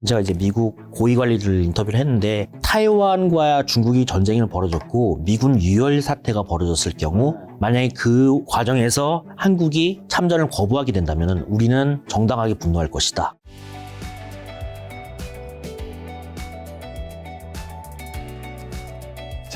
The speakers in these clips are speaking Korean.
제가 이제 미국 고위 관리들 인터뷰를 했는데 타이완과 중국이 전쟁이 벌어졌고 미군 유혈 사태가 벌어졌을 경우 만약에 그 과정에서 한국이 참전을 거부하게 된다면 우리는 정당하게 분노할 것이다.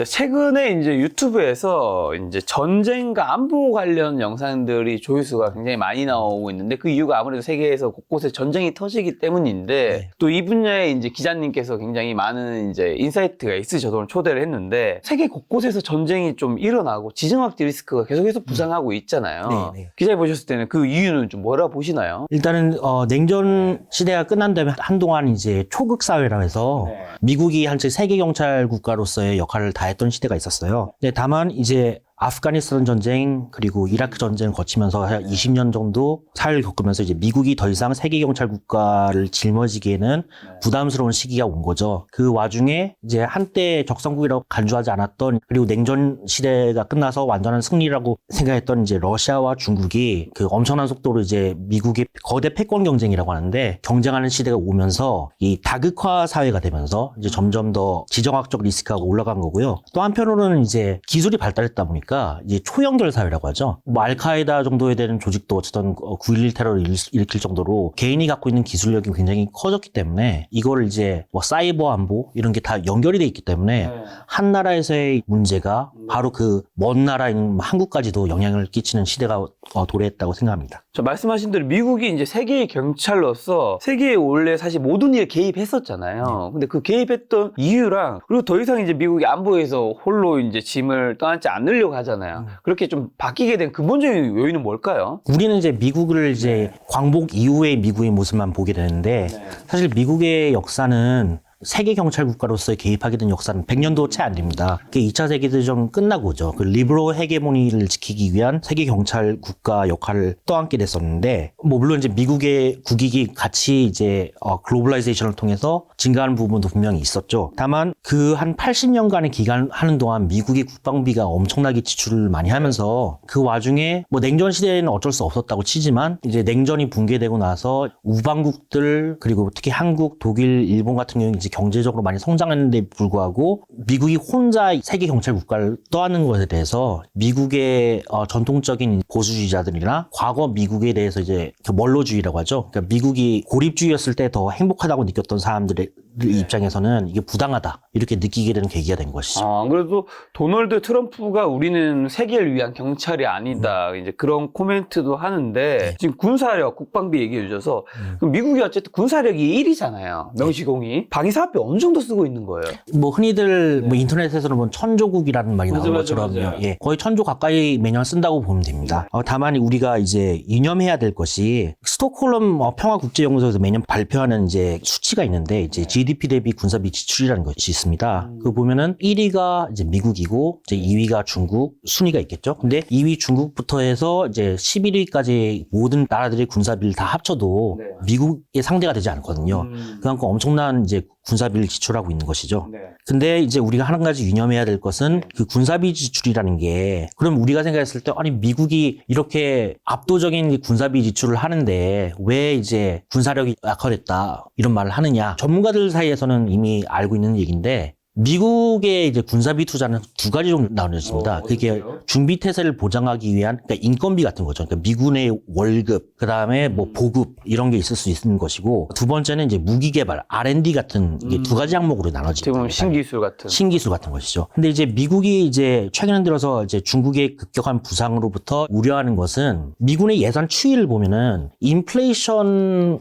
최근에 이제 유튜브에서 이제 전쟁과 안보 관련 영상들이 조회수가 굉장히 많이 나오고 있는데 그 이유가 아무래도 세계에서 곳곳에 전쟁이 터지기 때문인데 또 이 분야에 이제 기자님께서 굉장히 많은 이제 인사이트가 있으셔서 오늘 초대를 했는데 세계 곳곳에서 전쟁이 좀 일어나고 지정학적 리스크가 계속해서 부상하고 있잖아요. 네. 기자님 보셨을 때는 그 이유는 좀 뭐라 보시나요? 일단은 냉전 시대가 끝난 다음에 한동안 이제 초극 사회라 해서 미국이 한때 세계 경찰 국가로서의 역할을 다했던 시대가 있었어요. 근데 다만 이제 아프가니스탄 전쟁 그리고 이라크 전쟁을 거치면서 한 20년 정도 사회를 겪으면서 이제 미국이 더 이상 세계 경찰 국가를 짊어지기에는 부담스러운 시기가 온 거죠. 그 와중에 이제 한때 적성국이라고 간주하지 않았던 그리고 냉전 시대가 끝나서 완전한 승리라고 생각했던 이제 러시아와 중국이 그 엄청난 속도로 이제 미국의 거대 패권 경쟁이라고 하는데 경쟁하는 시대가 오면서 이 다극화 사회가 되면서 이제 점점 더 지정학적 리스크가 올라간 거고요. 또 한편으로는 이제 기술이 발달했다 보니까 이제 초연결 사회라고 하죠. 뭐 알카에다 정도에 되는 조직도 어쨌든 9.11 테러를 일으킬 정도로 개인이 갖고 있는 기술력이 굉장히 커졌기 때문에 이거를 이제 뭐 사이버 안보 이런 게 다 연결이 돼 있기 때문에 한 나라에서의 문제가 바로 그 먼 나라인 한국까지도 영향을 끼치는 시대가 도래했다고 생각합니다. 저 말씀하신 대로 미국이 이제 세계의 경찰로서 세계에 원래 사실 모든 일에 개입했었잖아요. 근데 그 개입했던 이유랑 그리고 더 이상 이제 미국이 안보에서 홀로 이제 짐을 떠안지 않으려고 하잖아요. 그렇게 좀 바뀌게 된 근본적인 요인은 뭘까요? 우리는 이제 미국을 이제 광복 이후의 미국의 모습만 보게 되는데 사실 미국의 역사는 세계 경찰 국가로서의 개입하게 된 역사는 100년도 채 안 됩니다. 그게 2차 세계대전 끝나고죠. 그 리브로 헤게모니를 지키기 위한 세계 경찰 국가 역할을 떠안게 됐었는데, 뭐 물론 이제 미국의 국익이 같이 이제 글로벌라이제이션을 통해서 증가하는 부분도 분명히 있었죠. 다만 그 한 80년간의 기간 하는 동안 미국의 국방비가 엄청나게 지출을 많이 하면서 그 와중에 뭐 냉전 시대에는 어쩔 수 없었다고 치지만 이제 냉전이 붕괴되고 나서 우방국들 그리고 특히 한국, 독일, 일본 같은 경우는 이제 경제적으로 많이 성장했는데 불구하고 미국이 혼자 세계 경찰 국가를 떠안는 것에 대해서 미국의 전통적인 보수주의자들이나 과거 미국에 대해서 이제 멀로주의라고 하죠. 그러니까 미국이 고립주의였을 때 더 행복하다고 느꼈던 사람들의 입장에서는 이게 부당하다 이렇게 느끼게 되는 계기가 된 것이죠. 안 그래도 도널드 트럼프가 우리는 세계를 위한 경찰이 아니다 이제 그런 코멘트도 하는데 지금 군사력, 국방비 얘기해 주셔서 그럼 미국이 어쨌든 군사력이 1위잖아요. 명시공이 방위사업비 어느 정도 쓰고 있는 거예요? 뭐 흔히들 뭐 인터넷에서는 뭐 천조국이라는 말이 나오는 것처럼 예, 거의 천조 가까이 매년 쓴다고 보면 됩니다. 다만 우리가 이제 유념해야 될 것이 스톡홀름 평화국제연구소에서 매년 발표하는 이제 수치가 있는데 이제 GDP 대비 군사비 지출이라는 것이 있습니다. 그 보면은 1위가 이제 미국이고 이제 2위가 중국, 순위가 있겠죠. 근데 2위 중국부터 해서 이제 11위까지 모든 나라들의 군사비를 다 합쳐도 미국의 상대가 되지 않거든요. 그만큼 엄청난 이제 군사비를 지출하고 있는 것이죠. 근데 이제 우리가 한 가지 유념해야 될 것은 그 군사비 지출이라는 게 그럼 우리가 생각했을 때 아니 미국이 이렇게 압도적인 군사비 지출을 하는데 왜 이제 군사력이 약화됐다 이런 말을 하느냐. 전문가들 사이에서는 이미 알고 있는 얘기인데 미국의 이제 군사비 투자는 두 가지 정도 나눠집니다. 그게 준비 태세를 보장하기 위한 그러니까 인건비 같은 거죠. 그러니까 미군의 월급, 그 다음에 뭐 보급 이런 게 있을 수 있는 것이고 두 번째는 이제 무기 개발, R&D 같은 이게 두 가지 항목으로 나눠집니다. 신기술 같은 것이죠. 근데 이제 미국이 이제 최근 들어서 이제 중국의 급격한 부상으로부터 우려하는 것은 미군의 예산 추이를 보면은 인플레이션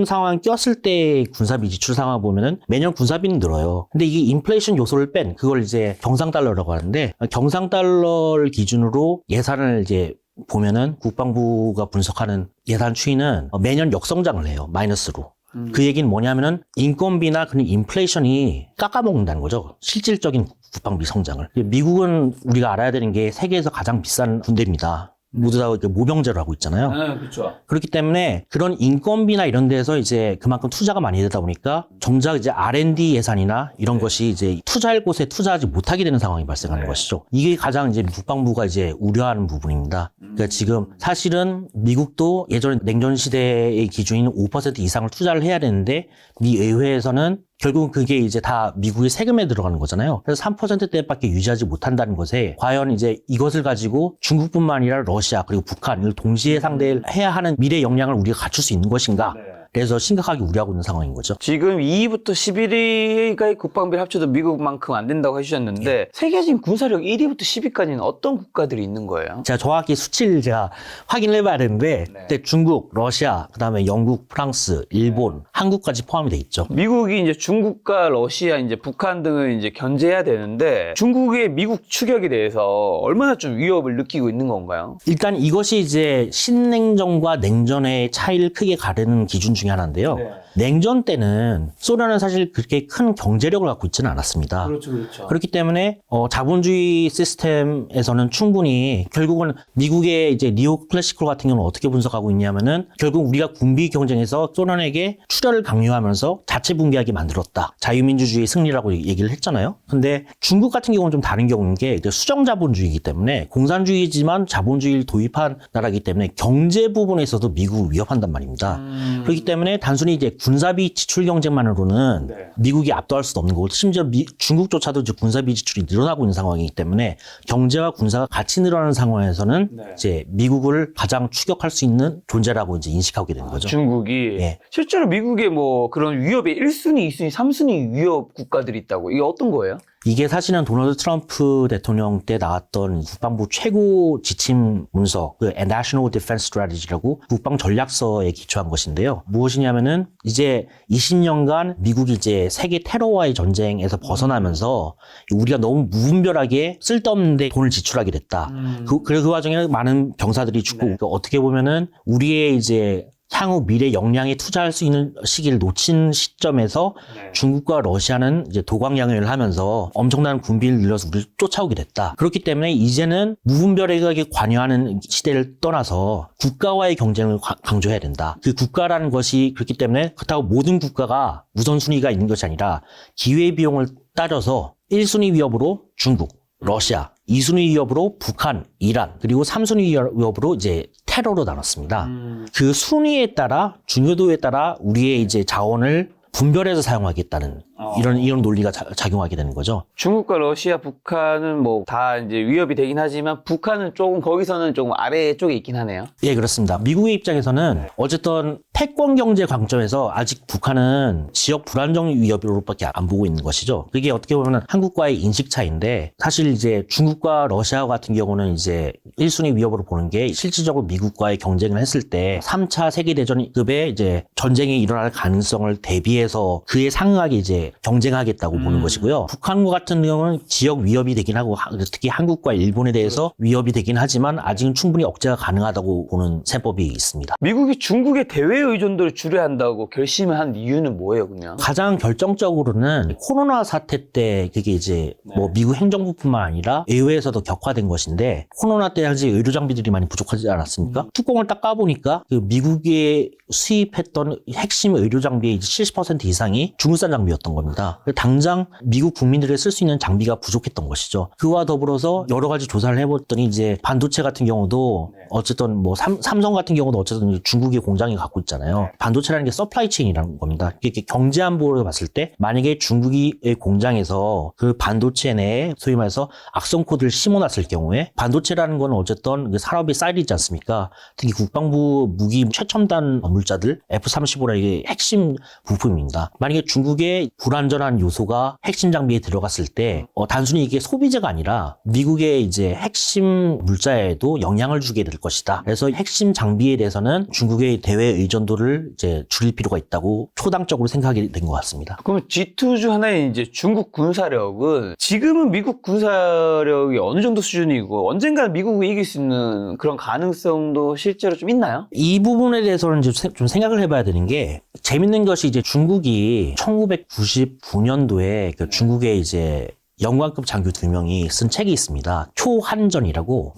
상황 꼈을 때 군사비 지출 상황 보면은 매년 군사비는 늘어요. 근데 이게 인플레이션 요소를 뺀 그걸 이제 경상달러라고 하는데 경상달러를 기준으로 예산을 이제 보면은 국방부가 분석하는 예산 추이는 매년 역성장을 해요. 마이너스로. 그 얘기는 뭐냐면은 인건비나 그런 인플레이션이 깎아먹는다는 거죠. 실질적인 국방비 성장을. 미국은 우리가 알아야 되는 게 세계에서 가장 비싼 군대입니다. 모두 다 모병제로 하고 있잖아요. 네, 그렇죠. 그렇기 때문에 그런 인건비나 이런 데서 이제 그만큼 투자가 많이 되다 보니까 정작 이제 R&D 예산이나 이런 것이 이제 투자할 곳에 투자하지 못하게 되는 상황이 발생하는 것이죠. 이게 가장 이제 국방부가 이제 우려하는 부분입니다. 그러니까 지금 사실은 미국도 예전 냉전 시대의 기준인 5% 이상을 투자를 해야 되는데 미 의회에서는 결국은 그게 이제 다 미국의 세금에 들어가는 거잖아요. 그래서 3%대밖에 유지하지 못한다는 것에 과연 이제 이것을 가지고 중국뿐만 아니라 러시아 그리고 북한을 동시에 상대해야 하는 미래 역량을 우리가 갖출 수 있는 것인가. 그래서 심각하게 우려하고 있는 상황인 거죠. 지금 2위부터 11위가 국방비를 합쳐도 미국만큼 안 된다고 해주셨는데 세계적인 군사력 1위부터 10위까지는 어떤 국가들이 있는 거예요? 제가 정확히 수치를 제가 확인을 해봐야 되는데 그때 중국, 러시아, 그다음에 영국, 프랑스, 일본, 한국까지 포함이 돼 있죠. 미국이 이제 중국과 러시아, 이제 북한 등을 이제 견제해야 되는데 중국의 미국 추격에 대해서 얼마나 좀 위협을 느끼고 있는 건가요? 일단 이것이 이제 신냉전과 냉전의 차이를 크게 가르는 기준 중에 하나인데요. 냉전 때는 소련은 사실 그렇게 큰 경제력을 갖고 있지는 않았습니다. 그렇죠. 그렇기 때문에 자본주의 시스템에서는 충분히 결국은 미국의 이제 니오 클래시컬 같은 경우는 어떻게 분석하고 있냐면은 결국 우리가 군비 경쟁에서 소련에게 출혈을 강요하면서 자체 붕괴하게 만들었다. 자유민주주의 승리라고 얘기를 했잖아요. 근데 중국 같은 경우는 좀 다른 경우인 게 수정 자본주의이기 때문에 공산주의지만 자본주의를 도입한 나라이기 때문에 경제 부분에서도 미국을 위협한단 말입니다. 그렇기 때문에 단순히 이제 군사비 지출 경쟁만으로는 미국이 압도할 수도 없는 거고 심지어 중국조차도 이제 군사비 지출이 늘어나고 있는 상황이기 때문에 경제와 군사가 같이 늘어나는 상황에서는 이제 미국을 가장 추격할 수 있는 존재라고 이제 인식하게 되는 거죠. 중국이 실제로 미국의 뭐 그런 위협의 1순위, 2순위, 3순위 위협 국가들이 있다고. 이게 어떤 거예요? 이게 사실은 도널드 트럼프 대통령 때 나왔던 국방부 최고 지침 문서, 그 National Defense Strategy라고 국방 전략서에 기초한 것인데요. 무엇이냐면은 이제 20년간 미국이 이제 세계 테러와의 전쟁에서 벗어나면서 우리가 너무 무분별하게 쓸데없는데 돈을 지출하게 됐다. 그 와중에 많은 병사들이 죽고 그러니까 어떻게 보면은 우리의 이제 향후 미래 역량에 투자할 수 있는 시기를 놓친 시점에서 중국과 러시아는 이제 도광양을 하면서 엄청난 군비를 늘려서 우리를 쫓아오게 됐다. 그렇기 때문에 이제는 무분별하게 관여하는 시대를 떠나서 국가와의 경쟁을 강조해야 된다. 그 국가라는 것이 그렇기 때문에 그렇다고 모든 국가가 우선순위가 있는 것이 아니라 기회비용을 따져서 1순위 위협으로 중국, 러시아, 2순위 위협으로 북한, 이란, 그리고 3순위 위협으로 이제 테러로 나눴습니다. 그 순위에 따라 중요도에 따라 우리의 이제 자원을 분별해서 사용하겠다는 이런 논리가 작용하게 되는 거죠. 중국과 러시아, 북한은 뭐 다 이제 위협이 되긴 하지만 북한은 조금 거기서는 조금 아래 쪽에 있긴 하네요. 예, 그렇습니다. 미국의 입장에서는 어쨌든 패권 경제 관점에서 아직 북한은 지역 불안정 위협으로밖에 안 보고 있는 것이죠. 그게 어떻게 보면 한국과의 인식 차이인데 사실 이제 중국과 러시아 같은 경우는 이제 1순위 위협으로 보는 게 실질적으로 미국과의 경쟁을 했을 때 3차 세계대전급의 이제 전쟁이 일어날 가능성을 대비해서 그에 상응하게 이제 경쟁하겠다고 보는 것이고요. 북한과 같은 경우는 지역 위협이 되긴 하고 특히 한국과 일본에 대해서 위협이 되긴 하지만 아직은 충분히 억제가 가능하다고 보는 세법이 있습니다. 미국이 중국의 대외 의존도를 줄여야 한다고 결심을 한 이유는 뭐예요, 그냥? 가장 결정적으로는 코로나 사태 때 그게 이제 뭐 미국 행정부뿐만 아니라 의회에서도 격화된 것인데 코로나 때 사실 의료 장비들이 많이 부족하지 않았습니까? 뚜껑을 딱 까보니까 그 미국에 수입했던 핵심 의료 장비의 70% 이상이 중국산 장비였던 겁니다. 당장 미국 국민들이 쓸 수 있는 장비가 부족했던 것이죠. 그와 더불어서 여러 가지 조사를 해봤더니 이제 반도체 같은 경우도 어쨌든 뭐 삼성 같은 경우도 어쨌든 중국의 공장이 갖고 있잖아요. 반도체라는 게 서플라이 체인이라는 겁니다. 이게 경제 안보를 봤을 때 만약에 중국의 공장에서 그 반도체 내에 소위 말해서 악성 코드를 심어놨을 경우에 반도체라는 건 어쨌든 그 산업의 쌀이지 않습니까? 특히 국방부 무기 최첨단 물자들 F-35라는 핵심 부품입니다. 만약에 중국의 불안전한 요소가 핵심 장비에 들어갔을 때 단순히 이게 소비재가 아니라 미국의 이제 핵심 물자에도 영향을 주게 될 것이다. 그래서 핵심 장비에 대해서는 중국의 대외 의존도를 이제 줄일 필요가 있다고 초당적으로 생각이 된 것 같습니다. 그러면 G2 중 하나인 이제 중국 군사력은 지금은 미국 군사력이 어느 정도 수준이고 언젠가는 미국이 이길 수 있는 그런 가능성도 실제로 좀 있나요? 이 부분에 대해서는 좀 생각을 해봐야 되는 게 재밌는 것이 이제 중국이 1999년도에 그 중국의 이제 영관급 장교 2명이 쓴 책이 있습니다. 초한전이라고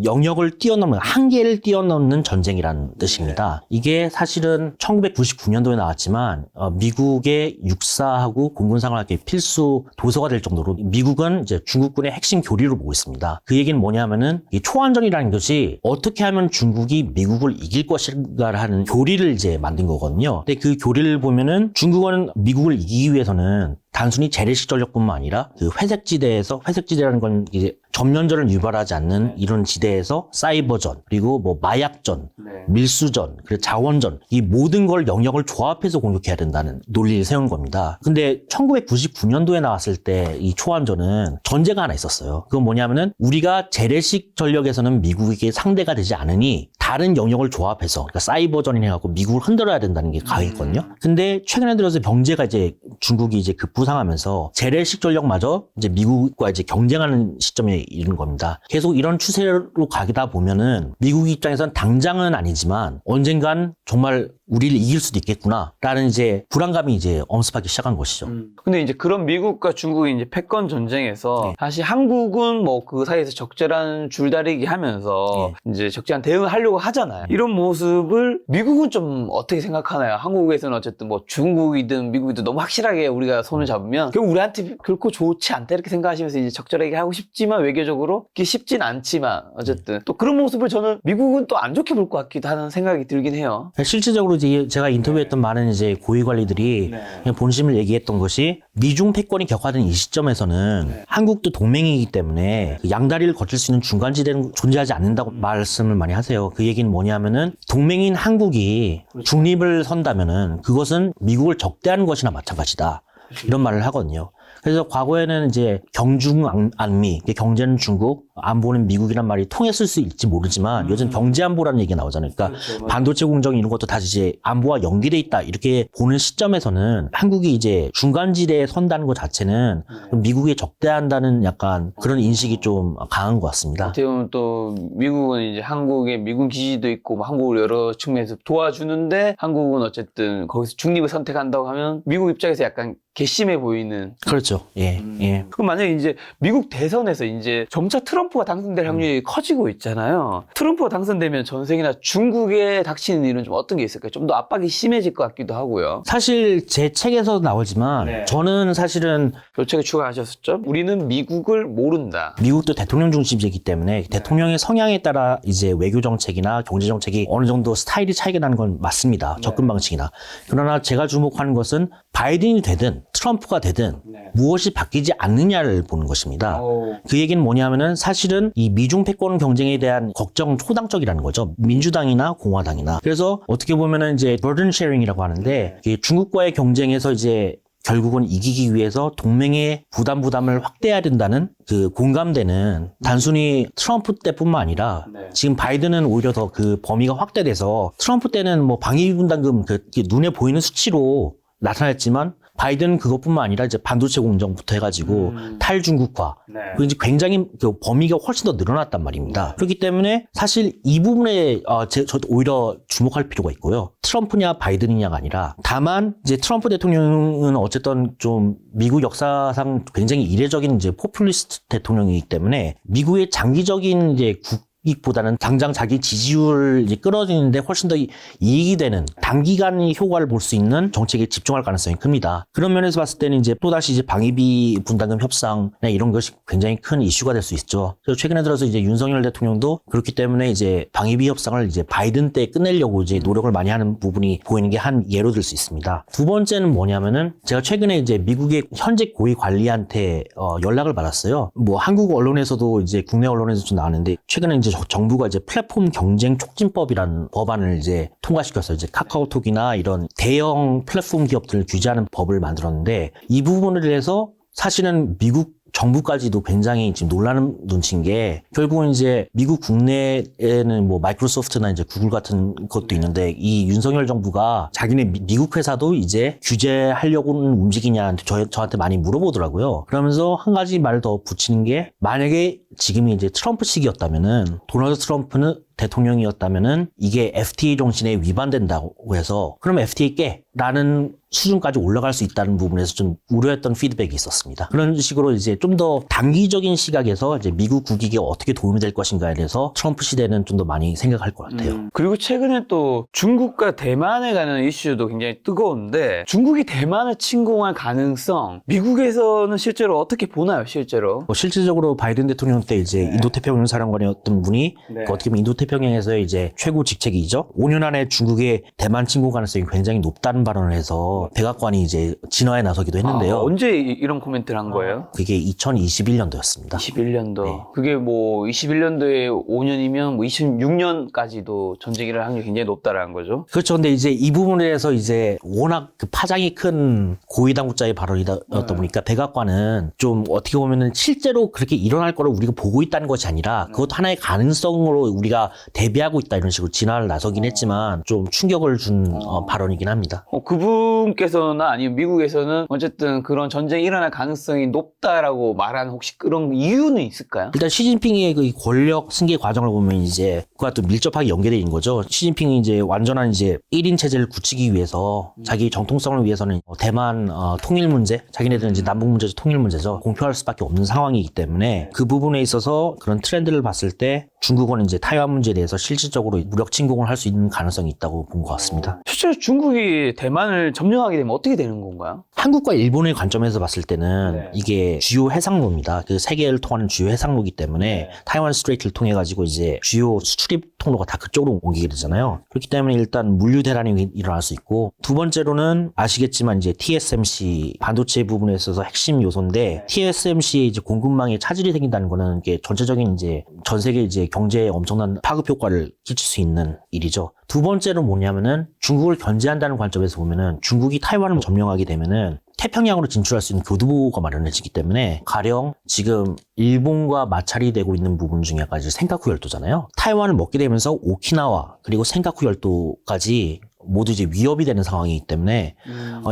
영역을 뛰어넘는 한계를 뛰어넘는 전쟁이라는 뜻입니다. 이게 사실은 1999년도에 나왔지만 미국의 육사하고 공군상학의 필수 도서가 될 정도로 미국은 이제 중국군의 핵심 교리로 보고 있습니다. 그 얘기는 뭐냐면은 이 초한전이라는 것이 어떻게 하면 중국이 미국을 이길 것인가를 하는 교리를 이제 만든 거거든요. 근데 그 교리를 보면은 중국은 미국을 이기기 위해서는 단순히 재래식 전력뿐만 아니라 그 회색지대라는 건 이제 전면전을 유발하지 않는 이런 지대에서 사이버전, 그리고 뭐 마약전, 밀수전, 그리고 자원전, 이 모든 걸 영역을 조합해서 공격해야 된다는 논리를 세운 겁니다. 근데 1999년도에 나왔을 때 이 초안전은 전제가 하나 있었어요. 그건 뭐냐면은 우리가 재래식 전력에서는 미국에게 상대가 되지 않으니 다른 영역을 조합해서, 그러니까 사이버전이나 해갖고 미국을 흔들어야 된다는 게 강했거든요. 근데 최근에 들어서 병제가 이제 중국이 이제 급부상하면서 재래식 전력마저 이제 미국과 이제 경쟁하는 시점에 이른 겁니다. 계속 이런 추세로 가다 보면은 미국 입장에선 당장은 아니지만 언젠간 정말 우리를 이길 수도 있겠구나라는 이제 불안감이 이제 엄습하기 시작한 것이죠. 근데 이제 그런 미국과 중국이 이제 패권 전쟁에서 사실 한국은 뭐 그 사이에서 적절한 줄다리기 하면서 이제 적절한 대응을 하려고 하잖아요. 이런 모습을 미국은 좀 어떻게 생각하나요? 한국에서는 어쨌든 뭐 중국이든 미국이든 너무 확실하게 우리가 손을 잡으면 결국 우리한테 결코 좋지 않다 이렇게 생각하시면서 이제 적절하게 하고 싶지만 외교적으로 그게 쉽진 않지만 어쨌든 또 그런 모습을 저는 미국은 또 안 좋게 볼 것 같기도 하는 생각이 들긴 해요. 실질적으로 이제 제가 인터뷰했던 많은 이제 고위 관리들이 그냥 본심을 얘기했던 것이 미중 패권이 격화된 이 시점에서는 한국도 동맹이기 때문에 그 양다리를 거칠 수 있는 중간지대는 존재하지 않는다고 말씀을 많이 하세요. 그 얘기는 뭐냐면은 동맹인 한국이 중립을 선다면은 그것은 미국을 적대하는 것이나 마찬가지다. 이런 말을 하거든요. 그래서 과거에는 이제 경중안미, 경제는 중국, 안보는 미국이란 말이 통했을 수 있을지 모르지만 요즘 경제안보라는 얘기가 나오잖아요. 그러니까 반도체 공정 이런 것도 다시 이제 안보와 연계돼 있다 이렇게 보는 시점에서는 한국이 이제 중간지대에 선다는 것 자체는 미국에 적대한다는 약간 그런 인식이 좀 강한 것 같습니다. 어떻게 보면 또 미국은 이제 한국에 미군 기지도 있고 뭐 한국을 여러 측면에서 도와주는데 한국은 어쨌든 거기서 중립을 선택한다고 하면 미국 입장에서 약간 괘씸해 보이는. 그렇죠. 예, 예. 그럼 만약에 이제 미국 대선에서 이제 점차 트럼프가 당선될 확률이 커지고 있잖아요. 트럼프가 당선되면 전 세계나 중국에 닥치는 일은 좀 어떤 게 있을까요? 좀 더 압박이 심해질 것 같기도 하고요. 사실 제 책에서 나오지만 저는 사실은 요 책에 추가하셨었죠? 우리는 미국을 모른다. 미국도 대통령 중심제이기 때문에 대통령의 성향에 따라 이제 외교 정책이나 경제 정책이 어느 정도 스타일이 차이가 나는 건 맞습니다. 접근 방식이나. 그러나 제가 주목하는 것은 바이든이 되든 트럼프가 되든 무엇이 바뀌지 않느냐를 보는 것입니다. 그 얘기는 뭐냐면은 사실은 이 미중 패권 경쟁에 대한 걱정은 초당적이라는 거죠. 민주당이나 공화당이나. 그래서 어떻게 보면은 이제 burden sharing이라고 하는데 중국과의 경쟁에서 이제 결국은 이기기 위해서 동맹의 부담을 확대해야 된다는 그 공감대는 단순히 트럼프 때뿐만 아니라 지금 바이든은 오히려 더 그 범위가 확대돼서 트럼프 때는 뭐 방위비 분담금 그 눈에 보이는 수치로 나타났지만 바이든은 그것뿐만 아니라 이제 반도체 공정부터 해가지고 탈중국화, 그 이제 굉장히 그 범위가 훨씬 더 늘어났단 말입니다. 그렇기 때문에 사실 이 부분에 저도 오히려 주목할 필요가 있고요. 트럼프냐 바이든이냐가 아니라 다만 이제 트럼프 대통령은 어쨌든 좀 미국 역사상 굉장히 이례적인 이제 포퓰리스트 대통령이기 때문에 미국의 장기적인 이제 이익보다는 당장 자기 지지율을 이제 끌어들이는데 훨씬 더 이익이 되는 단기간 효과를 볼 수 있는 정책에 집중할 가능성이 큽니다. 그런 면에서 봤을 때는 이제 또다시 이제 방위비 분담금 협상이나 이런 것이 굉장히 큰 이슈가 될 수 있죠. 그래서 최근에 들어서 이제 윤석열 대통령도 그렇기 때문에 이제 방위비 협상을 이제 바이든 때 끝내려고 이제 노력을 많이 하는 부분이 보이는 게 한 예로 들 수 있습니다. 두 번째는 뭐냐면은 제가 최근에 이제 미국의 현직 고위 관리한테 연락을 받았어요. 뭐 한국 언론에서도 이제 국내 언론에서 좀 나왔는데 최근에 이제 정부가 이제 플랫폼 경쟁 촉진법이라는 법안을 이제 통과시켰어요. 이제 카카오톡이나 이런 대형 플랫폼 기업들을 규제하는 법을 만들었는데 이 부분을 위해서 사실은 미국 정부까지도 굉장히 지금 놀라는 눈치인 게 결국은 이제 미국 국내에는 뭐 마이크로소프트나 이제 구글 같은 것도 있는데 이 윤석열 정부가 자기네 미국 회사도 이제 규제하려고는 움직이냐 저한테 많이 물어보더라고요. 그러면서 한 가지 말을 더 붙이는 게 만약에 지금이 이제 트럼프 시기였다면은 도널드 트럼프는 대통령이었다면은 이게 FTA 정신에 위반된다고 해서 그러면 FTA 깨라는 수준까지 올라갈 수 있다는 부분에서 좀 우려했던 피드백이 있었습니다. 그런 식으로 이제 좀 더 단기적인 시각에서 이제 미국 국익에 어떻게 도움이 될 것인가에 대해서 트럼프 시대는 좀 더 많이 생각할 것 같아요. 그리고 최근에 또 중국과 대만에 관한 이슈도 굉장히 뜨거운데 중국이 대만을 침공할 가능성 미국에서는 실제로 어떻게 보나요, 실제로? 실질적으로 바이든 대통령 때 이제 인도태평양 사령관이었던 분이 어떻게 보면 인도태평양에서의 이제 최고 직책이죠. 5년 안에 중국의 대만 침공 가능성이 굉장히 높다는 발언을 해서 백악관이 이제 진화에 나서기도 했는데요. 언제 이런 코멘트를 한 거예요? 그게 2021년도였습니다. 21년도. 네. 그게 뭐 21년도에 5년이면 뭐 26년까지도 전쟁이라는 확률이 굉장히 높다라는 거죠. 그렇죠. 근데 이제 이 부분에 대해서 이제 워낙 그 파장이 큰 고위 당국자의 발언이다 보니까 백악관은 좀 어떻게 보면은 실제로 그렇게 일어날 거를 우리가 보고 있다는 것이 아니라 그것도 하나의 가능성으로 우리가 대비하고 있다 이런 식으로 진화를 나서긴 했지만 좀 충격을 준 발언이긴 합니다. 그분께서나 아니면 미국에서는 어쨌든 그런 전쟁이 일어날 가능성이 높다라고 말하는 혹시 그런 이유는 있을까요? 일단 시진핑의 그 권력 승계 과정을 보면 이제 그와 또 밀접하게 연계되어 있는 거죠. 시진핑이 이제 완전한 이제 1인 체제를 굳히기 위해서 자기 정통성을 위해서는 대만 통일 문제, 자기네들은 이제 남북 문제죠, 통일 문제죠. 공표할 수밖에 없는 상황이기 때문에 그 부분에 있어서 그런 트렌드를 봤을 때 중국은 이제 타이완 문제에 대해서 실질적으로 무력 침공을 할 수 있는 가능성이 있다고 본 것 같습니다. 실제로 중국이 대만을 점령하게 되면 어떻게 되는 건가요? 한국과 일본의 관점에서 봤을 때는 이게 주요 해상로입니다. 그 세계를 통하는 주요 해상로이기 때문에 타이완 스트레이트를 통해 가지고 이제 주요 수출입 통로가 다 그쪽으로 옮기게 되잖아요. 그렇기 때문에 일단 물류 대란이 일어날 수 있고 두 번째로는 아시겠지만 이제 TSMC 반도체 부분에 있어서 핵심 요소인데 TSMC의 이제 공급망에 차질이 생긴다는 거는 이게 전체적인 이제 전 세계 이제 경제에 엄청난 파급 효과를 끼칠 수 있는 일이죠. 두 번째는 뭐냐면은 중국을 견제한다는 관점에서 보면은 중국이 타이완을 점령하게 되면은 태평양으로 진출할 수 있는 교두보가 마련해지기 때문에 가령 지금 일본과 마찰이 되고 있는 부분 중에 하나가 센카쿠 열도잖아요. 타이완을 먹게 되면서 오키나와 그리고 센카쿠 열도까지 모두 이제 위협이 되는 상황이기 때문에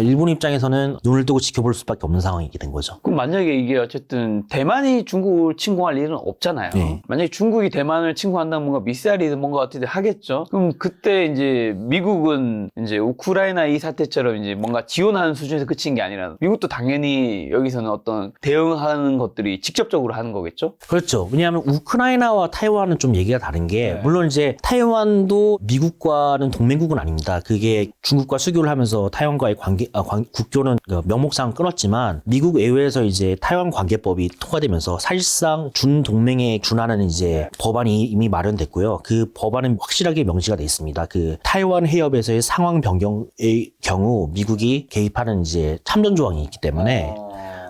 일본 입장에서는 눈을 뜨고 지켜볼 수밖에 없는 상황이게 된 거죠. 그럼 만약에 이게 어쨌든 대만이 중국을 침공할 일은 없잖아요. 네. 만약에 중국이 대만을 침공한다면 뭔가 미사일이든 뭔가 어떻게 하겠죠. 그럼 그때 이제 미국은 이제 우크라이나 이 사태처럼 이제 뭔가 지원하는 수준에서 그친 게 아니라 미국도 당연히 여기서는 어떤 대응하는 것들이 직접적으로 하는 거겠죠. 그렇죠. 왜냐하면 우크라이나와 타이완은 좀 얘기가 다른 게 물론 이제 타이완도 미국과는 동맹국은 아닙니다. 그게 중국과 수교를 하면서 타이완과의 국교는 명목상 끊었지만 미국 외외에서 이제 타이완 관계법이 통과되면서 사실상 준동맹에 준하는 이제 법안이 이미 마련됐고요. 그 법안은 확실하게 명시가 돼 있습니다. 그 타이완 해협에서의 상황 변경의 경우 미국이 개입하는 이제 참전 조항이 있기 때문에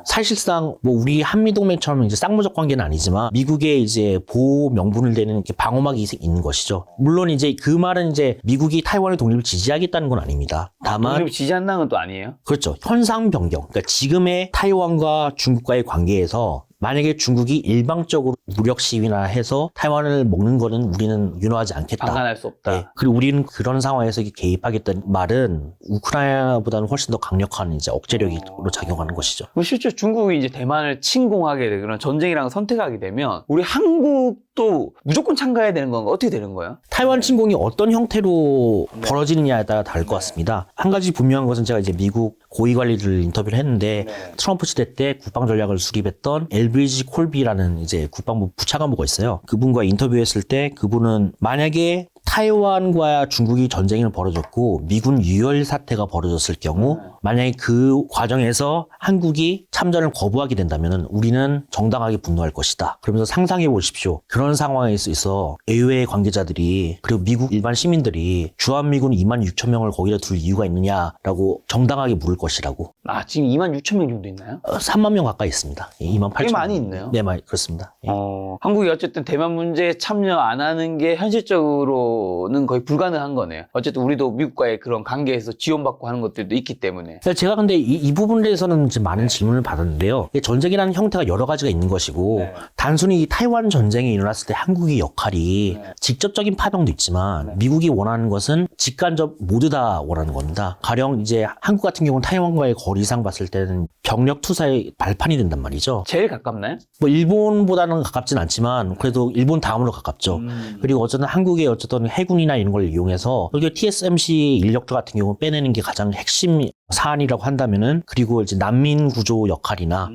사실상 뭐 우리 한미동맹처럼 이제 쌍무적 관계는 아니지만 미국의 이제 보호 명분을 대는 이렇게 방어막이 있는 것이죠. 물론 이제 그 말은 이제 미국이 타이완의 독립을 지지하겠다는 건 아닙니다. 다만 독립을 지지한다는 건 또 아니에요. 그렇죠. 현상 변경. 그러니까 지금의 타이완과 중국과의 관계에서 만약에 중국이 일방적으로 무력 시위나 해서 타이완을 먹는 거는 우리는 윤호하지 않겠다. 방관할 수 없다. 네. 그리고 우리는 그런 상황에서 개입하겠다는 말은 우크라이나보다는 훨씬 더 강력한 이제 억제력으로 작용하는 것이죠. 그럼 실제 중국이 이제 대만을 침공하게 되거나 전쟁이랑 선택하게 되면 우리 한국도 무조건 참가해야 되는 건가? 어떻게 되는 거예요? 타이완 침공이 어떤 형태로 벌어지느냐에 따라 다를 것 같습니다. 한 가지 분명한 것은 제가 이제 미국 고위 관리들 인터뷰를 했는데 트럼프 시대 때 국방 전략을 수립했던 엘브리지 콜비라는 이제 국방부 부차관보가 있어요. 그분과 인터뷰했을 때 그분은 만약에 타이완과 중국이 전쟁을 벌어졌고 미군 유혈 사태가 벌어졌을 경우 만약에 그 과정에서 한국이 참전을 거부하게 된다면 우리는 정당하게 분노할 것이다. 그러면서 상상해 보십시오. 그런 상황에 있어 의회 관계자들이 그리고 미국 일반 시민들이 주한미군 26,000명을 거기다 둘 이유가 있느냐라고 정당하게 물을 것이라고. 아, 지금 26,000명 정도 있나요? 3만 명 가까이 있습니다. 28,000명. 꽤 많이 있네요. 네, 많이 그렇습니다. 예. 한국이 어쨌든 대만 문제에 참여 안 하는 게 현실적으로 정도는 거의 불가능한 거네요. 어쨌든 우리도 미국과의 그런 관계에서 지원받고 하는 것들도 있기 때문에. 제가 근데 이 부분에 대해서는 지금 많은 질문을 받았는데요. 전쟁이라는 형태가 여러 가지가 있는 것이고 단순히 이 타이완 전쟁이 일어났을 때 한국의 역할이 직접적인 파병도 있지만 미국이 원하는 것은 직간접 모두 다 원하는 겁니다. 가령 이제 한국 같은 경우는 타이완과의 거리상 봤을 때는 병력 투사의 발판이 된단 말이죠. 제일 가깝나요? 뭐 일본보다는 가깝진 않지만 그래도 일본 다음으로 가깝죠. 그리고 어쨌든 한국의 어쨌든 해군이나 이런 걸 이용해서 여기 TSMC 인력들 같은 경우 빼내는 게 가장 핵심 사안이라고 한다면은 그리고 이제 난민 구조 역할이나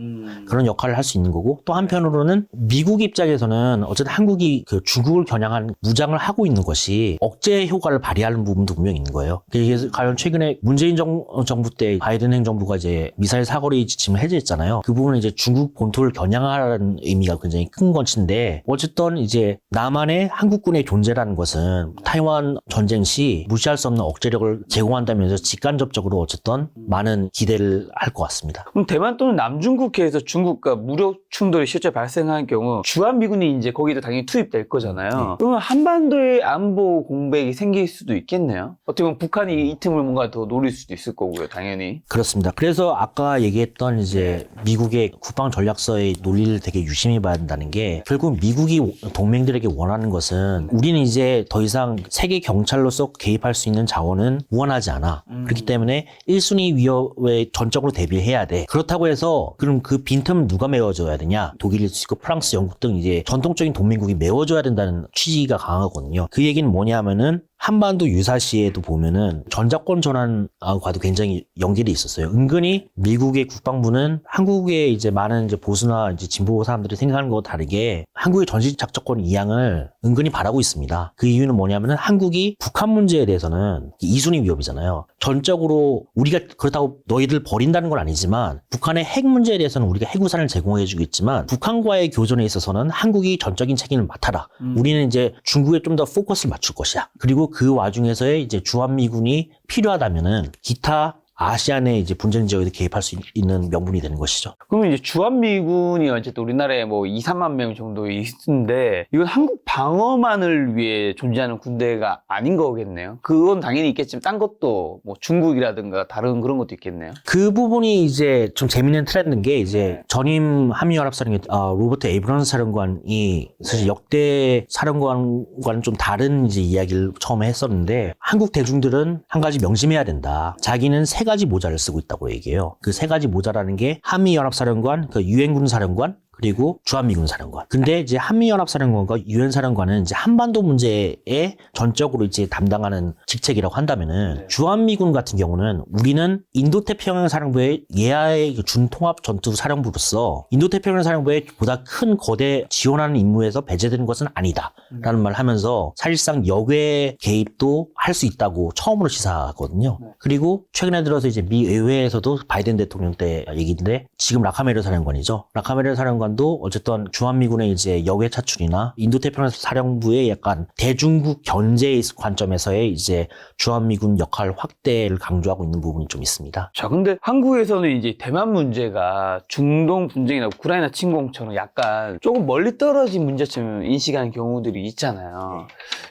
그런 역할을 할 수 있는 거고 또 한편으로는 미국 입장에서는 어쨌든 한국이 그 중국을 겨냥한 무장을 하고 있는 것이 억제 효과를 발휘하는 부분도 분명히 있는 거예요. 그래서 과연 최근에 문재인 정부 때 바이든 행정부가 이제 미사일 사거리 지침을 해제했잖아요. 그 부분은 이제 중국 본토를 겨냥하라는 의미가 굉장히 큰 것인데 어쨌든 이제 남한의 한국군의 존재라는 것은 타이완 전쟁 시 무시할 수 없는 억제력을 제공한다면서 직간접적으로 어쨌든 많은 기대를 할 것 같습니다. 그럼 대만 또는 남중국해에서 중국과 무력 충돌이 실제 발생한 경우 주한미군이 이제 거기도 당연히 투입될 거잖아요. 그러면 한반도의 안보 공백이 생길 수도 있겠네요. 어떻게 보면 북한이 이 틈을 뭔가 더 노릴 수도 있을 거고요, 당연히. 그렇습니다. 그래서 아까 얘기했던 이제 미국의 국방 전략서의 논리를 되게 유심히 봐야 된다는 게 결국 미국이 동맹들에게 원하는 것은 우리는 이제 더 이상 세계 경찰로서 개입할 수 있는 자원은 무한하지 않아. 그렇기 때문에 1순위 위협에 전적으로 대비해야 돼. 그렇다고 해서 그럼 그 빈틈을 누가 메워줘야 되냐? 독일일 수 있고 프랑스, 영국 등 이제 전통적인 동맹국이 메워줘야 된다는 취지가 강하거든요. 그 얘기는 뭐냐면은 한반도 유사시에도 보면은 전작권 전환과도 굉장히 연결이 있었어요. 은근히 미국의 국방부는 한국의 이제 많은 이제 보수나 이제 진보 사람들이 생각하는 것과 다르게 한국의 전시 작전권 이양을 은근히 바라고 있습니다. 그 이유는 뭐냐면은 한국이 북한 문제에 대해서는 2순위 위협이잖아요. 전적으로 우리가 그렇다고 너희들 버린다는 건 아니지만 북한의 핵 문제에 대해서는 우리가 핵우산을 제공해 주겠지만 북한과의 교전에 있어서는 한국이 전적인 책임을 맡아라. 우리는 이제 중국에 좀 더 포커스를 맞출 것이야. 그리고 그 와중에서의 이제 주한미군이 필요하다면은 기타 아시안의 이제 분쟁 지역에도 개입할 수 있는 명분이 되는 것이죠. 그러면 이제 주한미군이 어쨌든 우리나라에 뭐 2, 3만 명 정도 있는데 이건 한국 방어만을 위해 존재하는 군대가 아닌 거겠네요. 그건 당연히 있겠지만 딴 것도 뭐 중국이라든가 다른 그런 것도 있겠네요. 그 부분이 이제 좀 재밌는 트렌드인 게 이제 전임 한미연합사령관 로버트 에이브런스 사령관이 사실 역대 사령관과는 좀 다른 이제 이야기를 처음에 했었는데 한국 대중들은 한 가지 명심해야 된다. 자기는 세 가지 모자를 쓰고 있다고 얘기해요. 그 세 가지 모자라는 게 한미연합사령관, 그 유엔군 사령관, 그리고 주한미군 사령관. 근데 이제 한미연합사령관과 유엔사령관은 이제 한반도 문제에 전적으로 이제 담당하는 직책이라고 한다면은 주한미군 같은 경우는 우리는 인도태평양 사령부의 예하의 준통합 전투 사령부로서 인도태평양 사령부에 보다 큰 거대 지원하는 임무에서 배제되는 것은 아니다. 라는 말을 하면서 사실상 역외 개입도 할 수 있다고 처음으로 시사하거든요. 그리고 최근에 들어서 이제 미 의회에서도 바이든 대통령 때 얘기인데 지금 라카메르 사령관이죠. 라카메르 사령관 도 어쨌든 주한미군의 이제 역외 차출이나 인도태평양 사령부의 약간 대중국 견제 관점에서의 이제 주한미군 역할 확대를 강조하고 있는 부분이 좀 있습니다. 자, 근데 한국에서는 이제 대만 문제가 중동 분쟁이나 우크라이나 침공처럼 약간 조금 멀리 떨어진 문제처럼 인식하는 경우들이 있잖아요.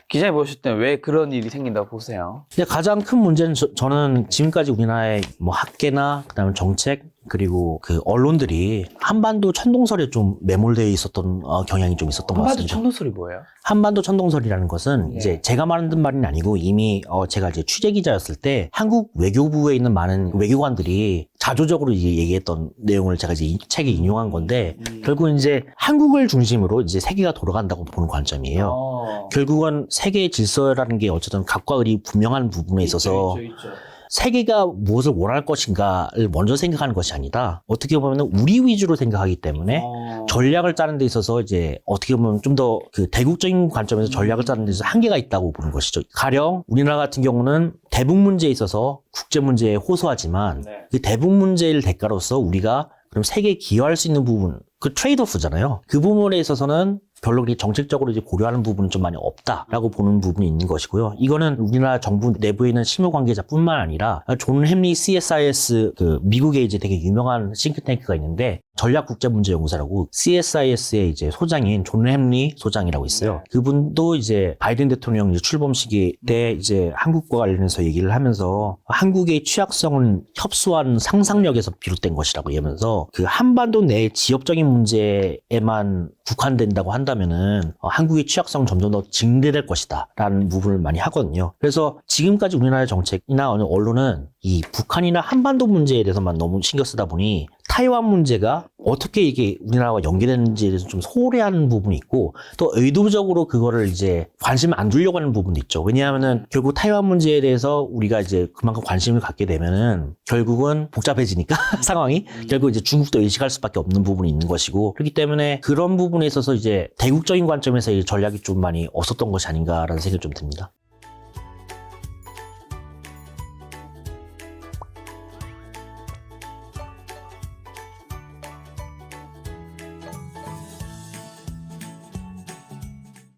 기자님 보실 때 왜 그런 일이 생긴다고 보세요? 근데 가장 큰 문제는 저는 지금까지 우리나라의 뭐 학계나 그다음에 정책 그리고 그 언론들이 한반도 천동설에 좀 매몰되어 있었던 경향이 좀 있었던 것 한반도 같습니다. 천동설이 뭐예요? 한반도 천동설이라는 것은 이제 제가 말하는 말은 아니고 이미 제가 이제 취재 기자였을 때 한국 외교부에 있는 많은 외교관들이 자조적으로 이제 얘기했던 내용을 제가 이제 이 책에 인용한 건데 결국 이제 한국을 중심으로 이제 세계가 돌아간다고 보는 관점이에요. 결국은 세계의 질서라는 게 어쨌든 각과 을이 분명한 부분에 있어서 있죠. 세계가 무엇을 원할 것인가를 먼저 생각하는 것이 아니다. 어떻게 보면 우리 위주로 생각하기 때문에 전략을 짜는 데 있어서 이제 어떻게 보면 좀 더 그 대국적인 관점에서 전략을 짜는 데 있어서 한계가 있다고 보는 것이죠. 가령 우리나라 같은 경우는 대북 문제에 있어서 국제 문제에 호소하지만 그 대북 문제를 대가로서 우리가 그럼 세계에 기여할 수 있는 부분, 그 트레이드오프잖아요. 그 부분에 있어서는 별로 그렇게 정책적으로 이제 고려하는 부분은 좀 많이 없다라고 보는 부분이 있는 것이고요. 이거는 우리나라 정부 내부에 있는 실무 관계자뿐만 아니라 존 햄리 CSIS 그 미국에 이제 되게 유명한 싱크탱크가 있는데 전략국제문제연구소라고 CSIS의 이제 소장인 존 햄리 소장이라고 있어요. 그분도 이제 바이든 대통령 이제 출범 시기 때 이제 한국과 관련해서 얘기를 하면서 한국의 취약성은 협소한 상상력에서 비롯된 것이라고 얘기하면서 그 한반도 내 지역적인 문제에만 국한된다고 한다면은 한국의 취약성 점점 더 증대될 것이다 라는 부분을 많이 하거든요. 그래서 지금까지 우리나라의 정책이나 어느 언론은 이 북한이나 한반도 문제에 대해서만 너무 신경 쓰다 보니 타이완 문제가 어떻게 이게 우리나라와 연계되는지에 대해서 좀 소홀해하는 부분이 있고 또 의도적으로 그거를 이제 관심을 안 두려고 하는 부분도 있죠. 왜냐하면은 결국 타이완 문제에 대해서 우리가 이제 그만큼 관심을 갖게 되면은 결국은 복잡해지니까 상황이 결국 이제 중국도 의식할 수밖에 없는 부분이 있는 것이고 그렇기 때문에 그런 부분에 있어서 이제 대국적인 관점에서 이 전략이 좀 많이 없었던 것이 아닌가라는 생각이 좀 듭니다.